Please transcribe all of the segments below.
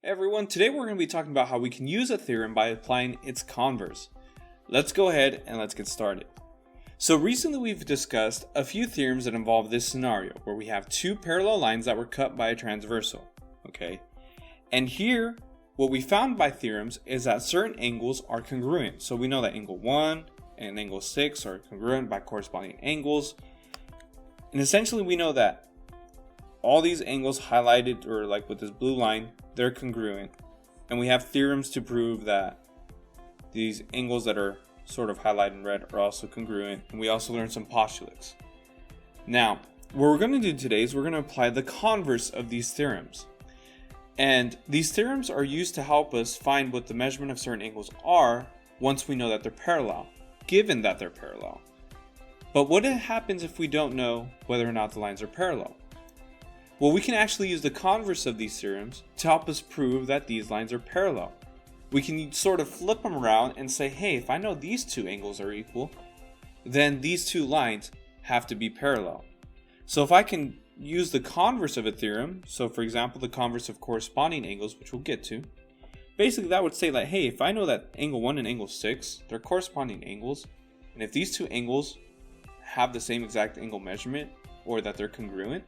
Hey everyone, today we're going to be talking about how we can use a theorem by applying its converse. Let's go ahead and let's get started. So recently we've discussed a few theorems that involve this scenario where we have two parallel lines that were cut by a transversal. Okay, and here what we found by theorems is that certain angles are congruent. So we know that angle 1 and angle 6 are congruent by corresponding angles. And essentially we know that all these angles highlighted, or like with this blue line, they're congruent. And we have theorems to prove that these angles that are sort of highlighted in red are also congruent. And we also learned some postulates. Now, what we're going to do today is we're going to apply the converse of these theorems. And these theorems are used to help us find what the measurement of certain angles are once we know that they're parallel, given that they're parallel. But what happens if we don't know whether or not the lines are parallel? Well, we can actually use the converse of these theorems to help us prove that these lines are parallel. We can sort of flip them around and say, hey, if I know these two angles are equal, then these two lines have to be parallel. So if I can use the converse of a theorem, so for example, the converse of corresponding angles, which we'll get to, basically that would say that, hey, if I know that angle 1 and angle 6, they're corresponding angles, and if these two angles have the same exact angle measurement, or that they're congruent,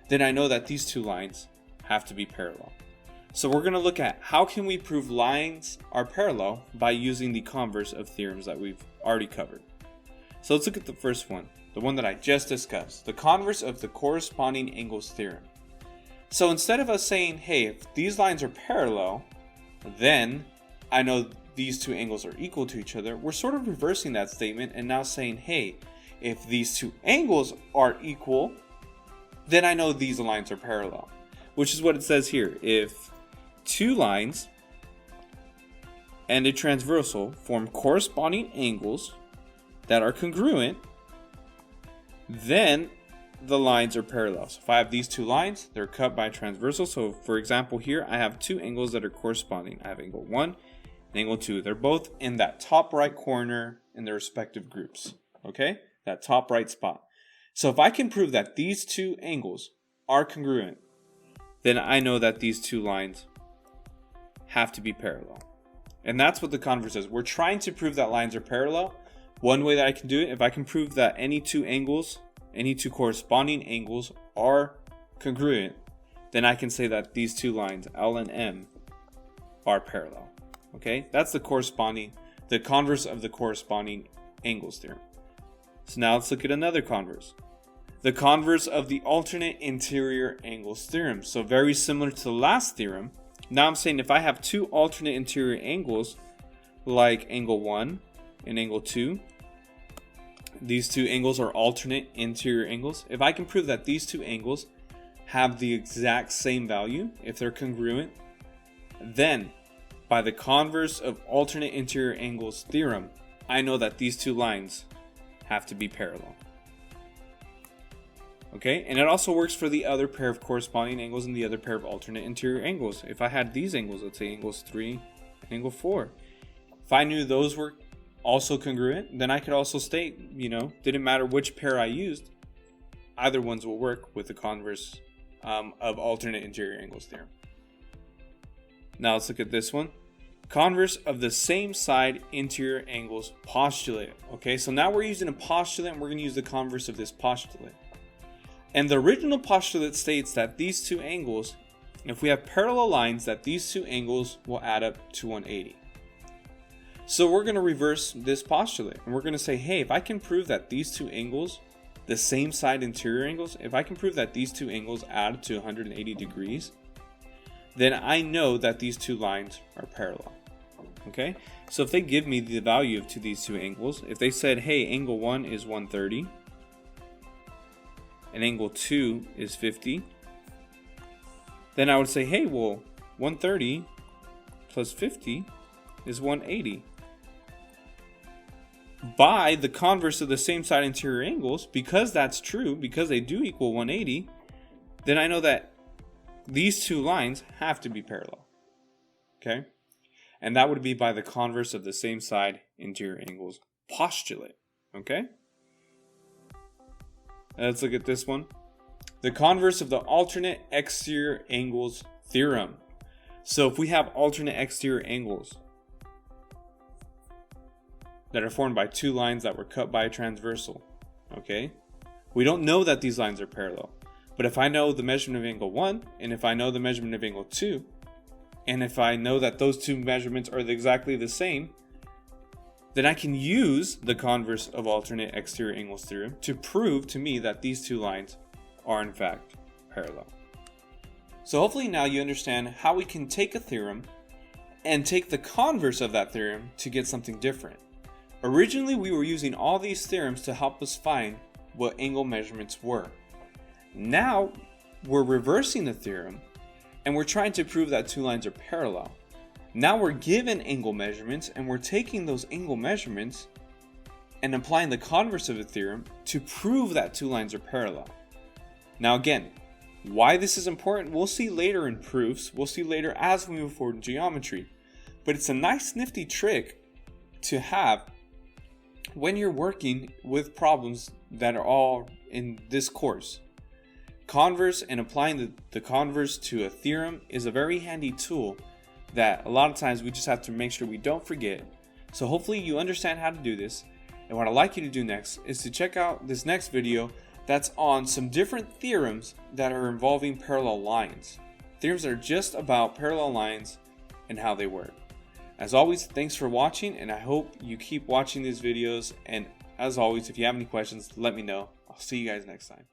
then I know that these two lines have to be parallel. So we're going to look at how can we prove lines are parallel by using the converse of theorems that we've already covered. So let's look at the first one, the one that I just discussed, the converse of the corresponding angles theorem. So instead of us saying, hey, if these lines are parallel, then I know these two angles are equal to each other, we're sort of reversing that statement and now saying, hey, if these two angles are equal, then I know these lines are parallel, which is what it says here. If two lines and a transversal form corresponding angles that are congruent, then the lines are parallel. So if I have these two lines, they're cut by a transversal. So for example, here I have two angles that are corresponding. I have angle 1 and angle 2. They're both in that top right corner in their respective groups. Okay, that top right spot. So if I can prove that these two angles are congruent, then I know that these two lines have to be parallel. And that's what the converse is. We're trying to prove that lines are parallel. One way that I can do it, if I can prove that any two corresponding angles are congruent, then I can say that these two lines, L and M, are parallel. Okay, that's the converse of the corresponding angles theorem. So now let's look at another converse. The converse of the alternate interior angles theorem. So very similar to the last theorem. Now I'm saying if I have two alternate interior angles, like angle 1 and angle 2, these two angles are alternate interior angles. If I can prove that these two angles have the exact same value, if they're congruent, then by the converse of alternate interior angles theorem, I know that these two lines have to be parallel. Okay, and it also works for the other pair of corresponding angles and the other pair of alternate interior angles. If I had these angles, let's say angles 3 and angle 4, if I knew those were also congruent, then I could also state, didn't matter which pair I used, either ones will work with the converse of alternate interior angles theorem. Now let's look at this one. Converse of the same side interior angles postulate. Okay, so now we're using a postulate and we're going to use the converse of this postulate. And the original postulate states that these two angles, if we have parallel lines, that these two angles will add up to 180. So we're going to reverse this postulate and we're going to say, hey, if I can prove that these two angles, the same side interior angles, if I can prove that these two angles add to 180 degrees, then I know that these two lines are parallel. Okay, so if they give me the value to these two angles, if they said, hey, angle 1 is 130 and angle 2 is 50, then I would say, hey, well, 130 plus 50 is 180. By the converse of the same side interior angles, because that's true, because they do equal 180, then I know that these two lines have to be parallel. Okay? And that would be by the converse of the same side interior angles postulate. Okay? Let's look at this one. The converse of the alternate exterior angles theorem. So if we have alternate exterior angles that are formed by two lines that were cut by a transversal, okay? We don't know that these lines are parallel. But if I know the measurement of angle 1, and if I know the measurement of angle 2, and if I know that those two measurements are exactly the same, then I can use the converse of alternate exterior angles theorem to prove to me that these two lines are in fact parallel. So hopefully now you understand how we can take a theorem and take the converse of that theorem to get something different. Originally we were using all these theorems to help us find what angle measurements were. Now we're reversing the theorem and we're trying to prove that two lines are parallel. Now we're given angle measurements and we're taking those angle measurements and applying the converse of a theorem to prove that two lines are parallel. Now again, why this is important we'll see later in proofs, we'll see later as we move forward in geometry, but it's a nice nifty trick to have when you're working with problems that are all in this course. Converse and applying the converse to a theorem is a very handy tool that a lot of times we just have to make sure we don't forget. So hopefully you understand how to do this, and what I'd like you to do next is to check out this next video that's on some different theorems that are involving parallel lines. Theorems that are just about parallel lines and how they work. As always, thanks for watching, and I hope you keep watching these videos, and as always, if you have any questions, let me know. I'll see you guys next time.